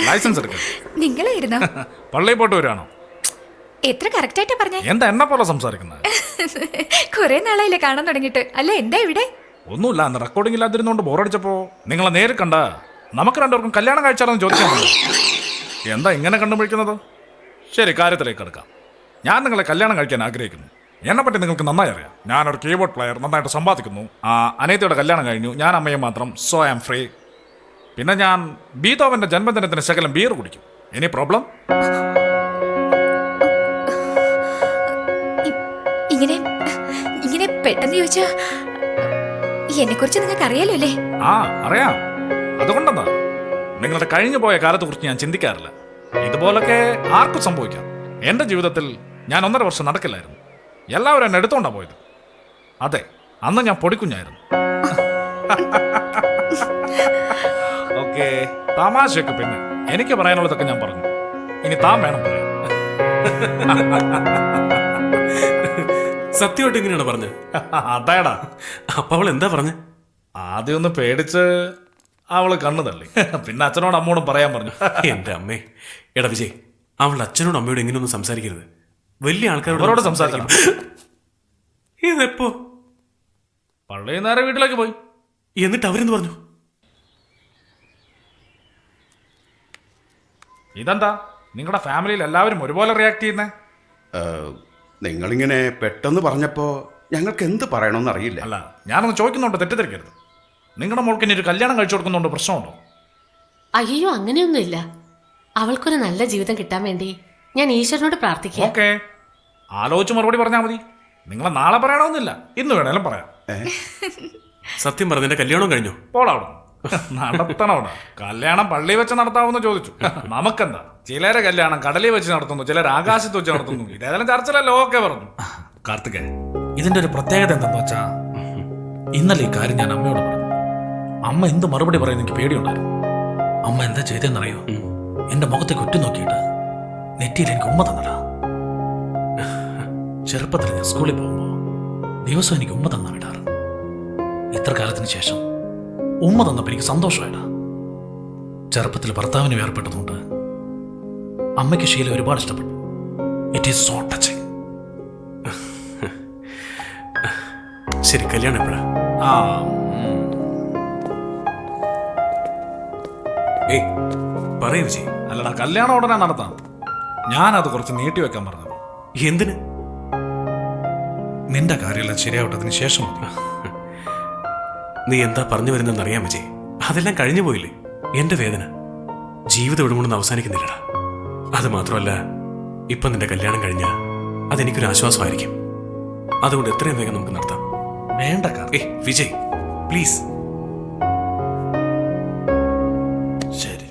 Licence എടുക്ക. നിങ്ങളായിരുന്നോ? പള്ളിയിൽ പോയിട്ട് വരാണോ? എത്ര കറക്റ്റ് ആയിട്ടാ പറഞ്ഞേ? എന്താ എന്നെ പോലെ സംസാരിക്കുന്നത്? കുറെ നാളായില്ലേ കാണാൻ തുടങ്ങിട്ട്. അല്ല എന്താ ഇവിടെ? ഒന്നുമില്ല, അന്ന് റെക്കോർഡിംഗ് ഇല്ലാതിരുന്നോണ്ട് ബോറടിച്ചപ്പോ നിങ്ങളെ നേരിൽ കണ്ട നമുക്ക് രണ്ടുപേർക്കും കല്യാണം കഴിച്ചാലെന്ന് ചോദിച്ചാൽ എന്താ ഇങ്ങനെ കണ്ടുപിടിക്കുന്നത്? ശരി, കാര്യത്തിലേക്ക് എടുക്കാം. ഞാൻ നിങ്ങളെ കല്യാണം കഴിക്കാൻ ആഗ്രഹിക്കുന്നു. എന്നെപ്പറ്റി നിങ്ങൾക്ക് നന്നായി അറിയാം. ഞാനൊരു കീബോർഡ് പ്ലെയർ, നന്നായിട്ട് സമ്പാദിക്കുന്നു. അനിയത്തിയുടെ കല്യാണം കഴിഞ്ഞു, ഞാൻ അമ്മയെ മാത്രം, സോ ഐ ആം ഫ്രീ. പിന്നെ ഞാൻ ബീതോവന്റെ ജന്മദിനത്തിന് ശകലം ബിയർ കുടിക്കും. Any problem? ഇങ്ങനെ ഇങ്ങനെ പെട്ടെന്ന് ചോദിച്ചാ എന്നെ കുറിച്ച് നിങ്ങൾക്ക് അറിയാലോ അല്ലേ? അറിയാം. അതുകൊണ്ടെന്താ, നിങ്ങളുടെ കഴിഞ്ഞു പോയ കാലത്തെ കുറിച്ച് ഞാൻ ചിന്തിക്കാറില്ല. ഇതുപോലൊക്കെ ആർക്കും സംഭവിക്കാം. എന്റെ ജീവിതത്തിൽ ഞാൻ 1.5 വർഷം നടക്കില്ലായിരുന്നു. എല്ലാവരും എന്നെ എടുത്തോണ്ടാ പോയത്. അതെ, അന്ന് ഞാൻ പൊടിക്കുഞ്ഞായിരുന്നു. ഓക്കെ, തമാശയൊക്കെ പിന്നെ. എനിക്ക് പറയാനുള്ളതൊക്കെ ഞാൻ പറഞ്ഞു. ഇനി താൻ വേണം പറയാൻ. സത്യമായിട്ട് എങ്ങനെയാണ് പറഞ്ഞത്? അതേടാ. അപ്പൊ അവൾ എന്താ പറഞ്ഞ? ആദ്യം ഒന്ന് പേടിച്ച് അവള് കണ്ണു തള്ളി. പിന്നെ അച്ഛനോടും അമ്മോടും പറയാൻ പറഞ്ഞു. എന്റെ അമ്മേ. എടാ വിജയ്, അവളുടെ അച്ഛനോടും അമ്മയോടും എങ്ങനെയൊന്നും സംസാരിക്കരുത്. വലിയ ആൾക്കാരോട് സംസാരിക്കണം. ഇതെപ്പോ? പള്ളിയിൽ നേരെ വീട്ടിലേക്ക് പോയി. എന്നിട്ട് അവരെന്ത് പറഞ്ഞു? ഇതെന്താ നിങ്ങളുടെ ഫാമിലിയിൽ എല്ലാവരും ഒരുപോലെ റിയാക്ട് ചെയ്യുന്നേ? നിങ്ങളിങ്ങനെ പെട്ടെന്ന് പറഞ്ഞപ്പോ ഞങ്ങൾക്ക് എന്ത് പറയണമെന്ന് അറിയില്ല. അല്ല, ഞാനൊന്ന് ചോദിക്കുന്നുണ്ട്, തെറ്റിദ്ധരിക്കരുത്. നിങ്ങളുടെ മോൾക്ക് ഇനി ഒരു കല്യാണം കഴിച്ചു കൊടുക്കുന്നുണ്ടോ? പ്രശ്നമുണ്ടോ? അയ്യോ, അങ്ങനെയൊന്നുമില്ല. അവൾക്കൊരു നല്ല ജീവിതം കിട്ടാൻ വേണ്ടി ഞാൻ ഈശ്വരനോട് പ്രാർത്ഥിക്കാം. ഓക്കെ, ആലോചിച്ച് മറുപടി പറഞ്ഞാൽ മതി. നിങ്ങളെ നാളെ പറയണമെന്നില്ല, ഇന്ന് വേണേലും പറയാം. സത്യം പറഞ്ഞ കല്യാണം കഴിഞ്ഞു? പോളവിടെ നടത്തണവിടെ. കല്യാണം പള്ളി വെച്ച് നടത്താമെന്ന് ചോദിച്ചു. നമുക്കെന്താ, ചിലരെ കല്യാണം കടലിൽ വെച്ച് നടത്തുന്നു, ചിലർ ആകാശത്ത് വെച്ച് നടത്തുന്നു. ഇതേതായാലും ചർച്ചയിലല്ലോ. ഓക്കെ പറഞ്ഞു. കാർത്തികേ, ഇതിന്റെ ഒരു പ്രത്യേകത എന്താന്ന് വെച്ചാ, ഇന്നലെ ഈ കാര്യം ഞാൻ അമ്മയോട് പറഞ്ഞു. അമ്മ എന്ത് മറുപടി പറയുന്ന എനിക്ക് പേടിയുണ്ടായിരുന്നു. അമ്മ എന്താ ചെയ്തെന്നറിയോ? എന്റെ മുഖത്തേക്ക് ഒറ്റ നോക്കിയിട്ട് നെറ്റിയിൽ എനിക്ക് ഉമ്മ തന്നടാ. ചെറുപ്പത്തിൽ ഞാൻ സ്കൂളിൽ പോകുമ്പോ ദിവസം എനിക്ക് ഉമ്മ തന്നാ വിടാറ്. ഇത്ര കാലത്തിന് ശേഷം ഉമ്മ തന്നപ്പോ എനിക്ക് സന്തോഷമായിട്ടാ. ചെറുപ്പത്തിൽ ഭർത്താവിന് വേർപ്പെട്ടതുകൊണ്ട് അമ്മയ്ക്ക് ഷീല ഒരുപാട് ഇഷ്ടപ്പെട്ടു. It is so touching. ശരി, കല്യാണം എപ്പോഴാ? ഏയ് പറയൂ വിജയ്. അല്ലടാ, കല്യാണം ഉടനെ നടത്താം. ഞാനത് കുറച്ച് നീട്ടിവെക്കാൻ പറഞ്ഞത്. എന്തിന്? നിന്റെ കാര്യമെല്ലാം ശരിയാവട്ടതിന് ശേഷം മതി. നീ എന്താ പറഞ്ഞു വരുന്നതെന്ന് അറിയാം വിജയ്. അതെല്ലാം കഴിഞ്ഞു പോയില്ലേ. എന്റെ വേദന ജീവിതം ഇവിടെ കൊണ്ടൊന്നും അവസാനിക്കുന്നില്ലടാ. അത് മാത്രമല്ല, ഇപ്പൊ നിന്റെ കല്യാണം കഴിഞ്ഞ അതെനിക്കൊരു ആശ്വാസമായിരിക്കും. അതുകൊണ്ട് എത്രയും വേഗം നമുക്ക് നടത്താം. വേണ്ട വിജയ്, പ്ലീസ്. ശരി.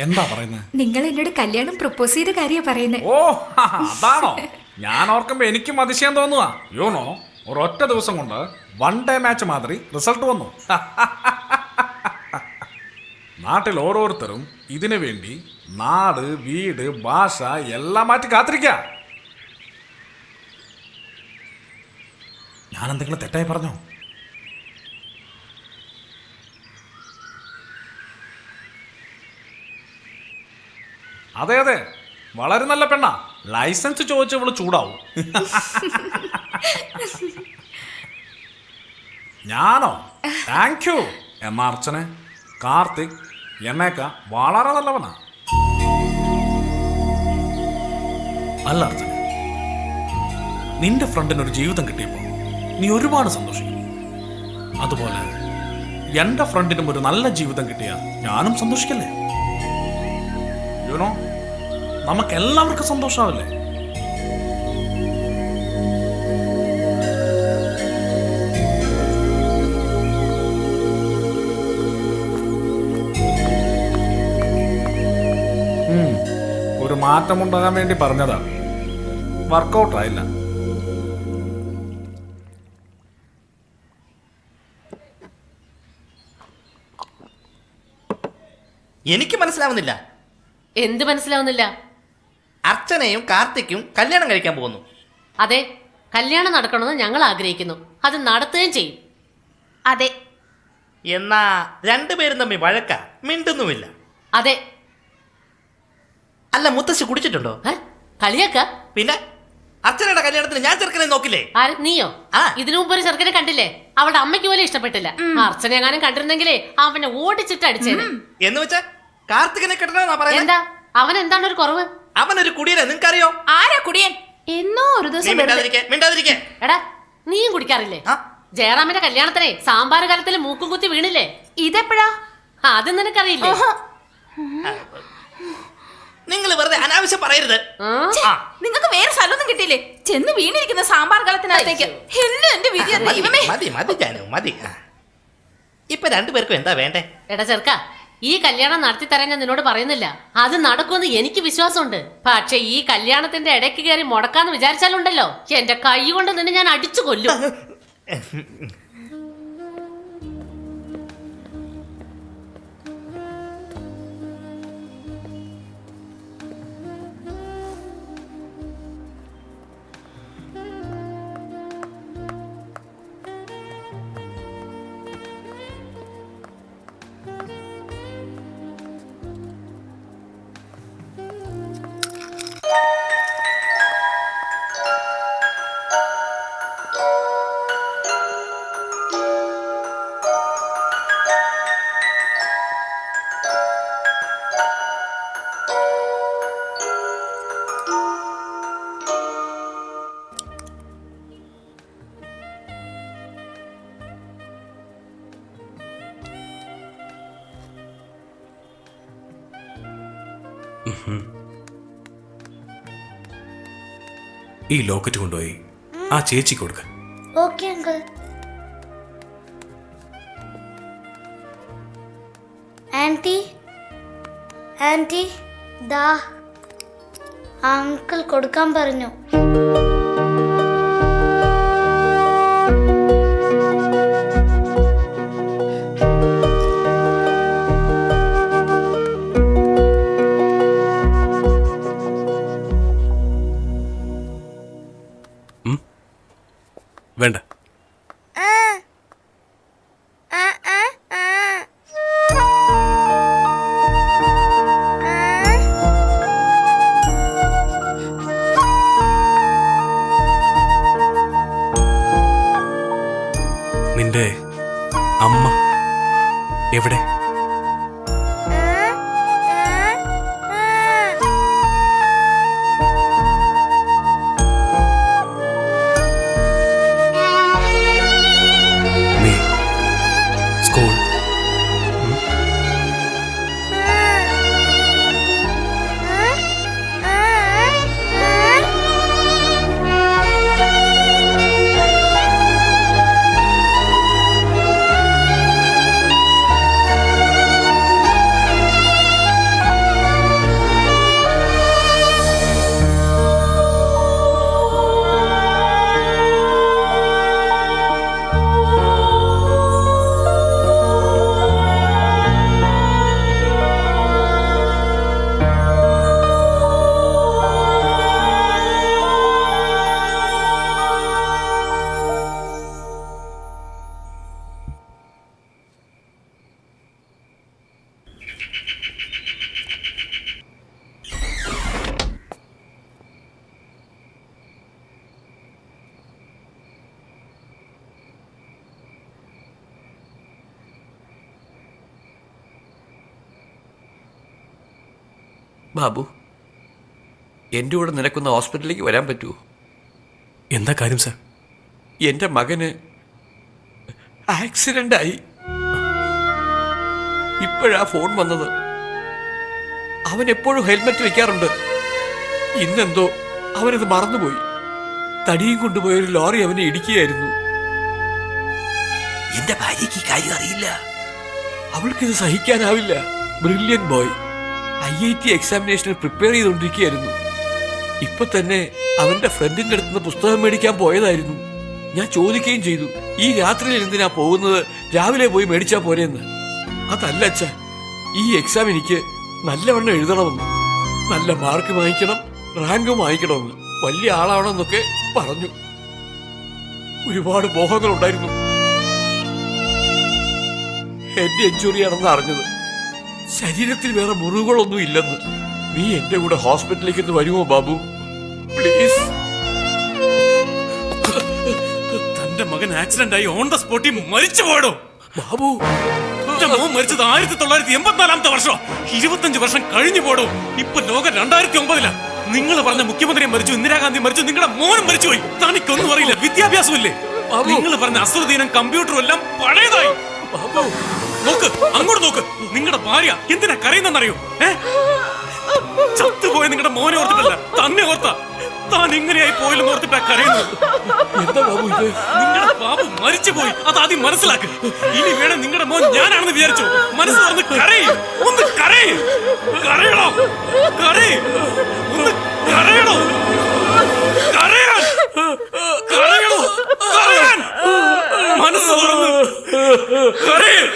എന്താ പറയുന്നത്? നിങ്ങൾ എന്നോട് കല്യാണം പ്രപ്പോസ് ചെയ്ത കാര്യ പറയുന്നത്. ഓ, അതാണോ? ഞാൻ ഓർക്കുമ്പോ എനിക്കും അതിശയം തോന്നുക. യോണോ, ഒരൊറ്റ ദിവസം കൊണ്ട് 1 ഡേ മാച്ച് മാതിരി റിസൾട്ട് വന്നു. നാട്ടിൽ ഓരോരുത്തരും ഇതിനു വേണ്ടി നാട്, വീട്, ഭാഷ എല്ലാം മാറ്റി കാത്തിരിക്ക. ഞാൻ എന്തെങ്കിലും തെറ്റായി പറഞ്ഞോ? അതെ അതെ, വളരെ നല്ല പെണ്ണാ. ലൈസൻസ് ചോദിച്ച് ഇവള് ചൂടാവും. ഞാനോ? Thank you. എന്നാ അർച്ചനെ, കാർത്തിക് എന്നേക്ക വളരെ നല്ലവനാ. അല്ല അർച്ചന, നിന്റെ ഫ്രണ്ടിനൊരു ജീവിതം കിട്ടിയപ്പോ നീ ഒരുപാട് സന്തോഷിക്കും. അതുപോലെ എന്റെ ഫ്രണ്ടിനും ഒരു നല്ല ജീവിതം കിട്ടിയ ഞാനും സന്തോഷിക്കല്ലേ? യുനോ, നമുക്ക് എല്ലാവർക്കും സന്തോഷാവില്ലേ? ഒരു മാറ്റമുണ്ടാകാൻ വേണ്ടി പറഞ്ഞതാ. വർക്കൗട്ട് ആയില്ല. എനിക്ക് മനസ്സിലാവുന്നില്ല. എന്ത് മനസ്സിലാവുന്നില്ല? അർച്ചനയും കാർത്തിക്കും കല്യാണം കഴിക്കാൻ പോകുന്നു. അതെ, കല്യാണം നടക്കണമെന്ന് ഞങ്ങൾ ആഗ്രഹിക്കുന്നു. അത് നടത്തുകയും ചെയ്യും. അതെ. എന്നാ രണ്ടുപേരും തമ്മിൽ വഴക്ക, മിണ്ടുന്നുമില്ല. അതെ. അല്ല, മുത്തശ്ശി കുടിച്ചിട്ടുണ്ടോ? കളിയാക്ക? പിന്നെ അർച്ചനയുടെ കല്യാണത്തിന് ഞാൻ ചെറുക്കനെ നോക്കില്ലേ? ആര്, നീയോ? ആ. ഇതിനു മുമ്പ് ഒരു ചെറുക്കനെ കണ്ടില്ലേ? അവളുടെ അമ്മയ്ക്ക് പോലും ഇഷ്ടപ്പെട്ടില്ല. അർച്ചന എങ്ങാനും കണ്ടിരുന്നെങ്കിലേ അവനെ ഓടിച്ചിട്ട് അടിച്ചേനെ. എന്ന് വെച്ചാ കാർത്തികനെ കെട്ടണമെന്നാ പറയുന്നത്? എന്താ അവൻ എന്താണ് ഒരു കുറവ്? അവനൊരു കുടിയനെ, നിനക്കറിയോ? ആരാ കുടിയൻ? എന്നോ ഒരു നീ ദിവസം മിണ്ടാതിരിക്കെ. എടാ, നീയും കുടിക്കാറില്ലേ? ആ? ജയറാമിന്റെ കല്യാണത്തിനെ സാമ്പാർ കാലത്തിൽ മൂക്കും കുത്തി വീണില്ലേ? ഇതെപ്പോഴാ? അത് നിനക്കറിയില്ലേ? നിങ്ങൾ വെറുതെ അനാവശ്യം പറയരുത്. ആ. നിങ്ങൾക്ക് വേറെ സ്ഥലമൊന്നും കിട്ടിയില്ലേ? ചെന്ന് വീണിരിക്കുന്ന സാമ്പാർ കലത്തിനകത്തേക്ക്. എല്ലാം എന്റെ വിധി. മതി, ദൈവമേ. മതി ജാനു, മതി. ഇപ്പൊ രണ്ടുപേർക്കും എന്താ വേണ്ടേ? എടാ ചെറുക്ക, ഈ കല്യാണം നടത്തി തരാൻ ഞാൻ നിന്നോട് പറയുന്നില്ല. അത് നടക്കുമെന്ന് എനിക്ക് വിശ്വാസമുണ്ട്. പക്ഷെ ഈ കല്യാണത്തിന്റെ ഇടയ്ക്ക് കയറി മുടക്കാന്ന് വിചാരിച്ചാലുണ്ടല്ലോ, എന്റെ കൈ കൊണ്ട് നിന്നെ ഞാൻ അടിച്ചു കൊല്ലും. ഈ ലോക്കറ്റ് കൊണ്ടുപോയി ആ ചേച്ചി കൊടുക്ക. Okay uncle. ആന്റി, ആന്റി, ദാ അങ്കിൾ കൊടുക്കാൻ പറഞ്ഞു. വേണ്ട. നിന്റെ അമ്മ എവിടെ? നീ സ്കൂൾ ബാബു, എൻ്റെ കൂടെ നിനക്കൊന്ന് ഹോസ്പിറ്റലിലേക്ക് വരാൻ പറ്റുമോ? എന്താ കാര്യം സാർ? എൻ്റെ മകന് ആക്സിഡൻ്റായി. ഇപ്പോഴാ ഫോൺ വന്നത്. അവൻ എപ്പോഴും ഹെൽമെറ്റ് വെക്കാറുണ്ട്. ഇന്നെന്തോ അവനത് മറന്നുപോയി. തടിയും കൊണ്ടുപോയൊരു ലോറി അവനെ ഇടിക്കുകയായിരുന്നു. എൻ്റെ ഭാര്യയ്ക്ക് ഈ കാര്യം അറിയില്ല. അവൾക്കിത് സഹിക്കാനാവില്ല. Brilliant boy. IIT എക്സാമിനേഷന് പ്രിപ്പയർ ചെയ്തുകൊണ്ടിരിക്കുകയായിരുന്നു. ഇപ്പൊ തന്നെ അവന്റെ ഫ്രണ്ടിന്റെ അടുത്ത് നിന്ന് പുസ്തകം മേടിക്കാൻ പോയതായിരുന്നു. ഞാൻ ചോദിക്കുകയും ചെയ്തു, ഈ രാത്രിയിൽ എന്തിനാ പോകുന്നത്, രാവിലെ പോയി മേടിച്ചാ പോരെന്ന്. അതല്ല അച്ഛ, ഈ എക്സാം എനിക്ക് നല്ലവണ്ണം എഴുതണമെന്ന്, നല്ല മാർക്ക് വാങ്ങിക്കണം, റാങ്ക് വാങ്ങിക്കണമെന്ന്, വലിയ ആളാവണമെന്നൊക്കെ പറഞ്ഞു. ഒരുപാട് മോഹങ്ങളുണ്ടായിരുന്നു. എന്റെ ഇഞ്ചുറിയാണെന്ന് അറിഞ്ഞത്. ശരീരത്തിൽ വേറെ മുറിവുകളൊന്നും ഇല്ലെന്ന്. നീ എന്റെ കൂടെ ഹോസ്പിറ്റലിലേക്ക് ഒന്ന് വരുമോ ബാബു, പ്ലീസ്? തന്റെ മകൻ ആക്സിഡന്റ് ആയി ഓൺ ദ സ്പോട്ടിൽ മരിച്ചു പോയടോ ബാബു. എന്റെ മോൻ മരിച്ചത് 1984 വർഷം. 25 വർഷം കഴിഞ്ഞു പോടോ. ഇപ്പൊ ലോകം 2009 നിങ്ങൾ പറഞ്ഞ മുഖ്യമന്ത്രി മരിച്ചു, ഇന്ദിരാഗാന്ധി മരിച്ചു, നിങ്ങളുടെ മോനും മരിച്ചുപോയി. തനിക്കൊന്നും അറിയില്ല, വിദ്യാഭ്യാസം ഇല്ലേ? നിങ്ങൾ പറഞ്ഞ അസുരദീനം കമ്പ്യൂട്ടറും എല്ലാം പഴയതായി. നോക്ക്, അങ്ങോട്ട് നോക്ക്. നിങ്ങളുടെ ഭാര്യ എന്തിനാ കരയുന്നറിയോ? ചത്തുപോയ നിങ്ങളുടെ മോനെ ഓർത്തിട്ടല്ല, തന്നെ ഓർത്ത. താൻ ഇങ്ങനെയായി പോയില്ലെന്ന് ഓർത്തിട്ടാ കരയുന്നത്. എന്താ ബാബു ഇത്? നിങ്ങളുടെ ബാബു മരിച്ചുപോയി, അത് ആദ്യം മനസ്സിലാക്ക്. ഇനി വേണം നിങ്ങളുടെ മോൻ ഞാനാണെന്ന് വിചാരിച്ചു. മനസ്സ് തുറന്ന് കരയും, ഒന്ന് കരയും. കരയണോ? കരയും, ഒന്ന് കരയണോ? കരയാൻ, കരയണോ? കരയാൻ, മനസ്സ് തുറന്ന് കരയും.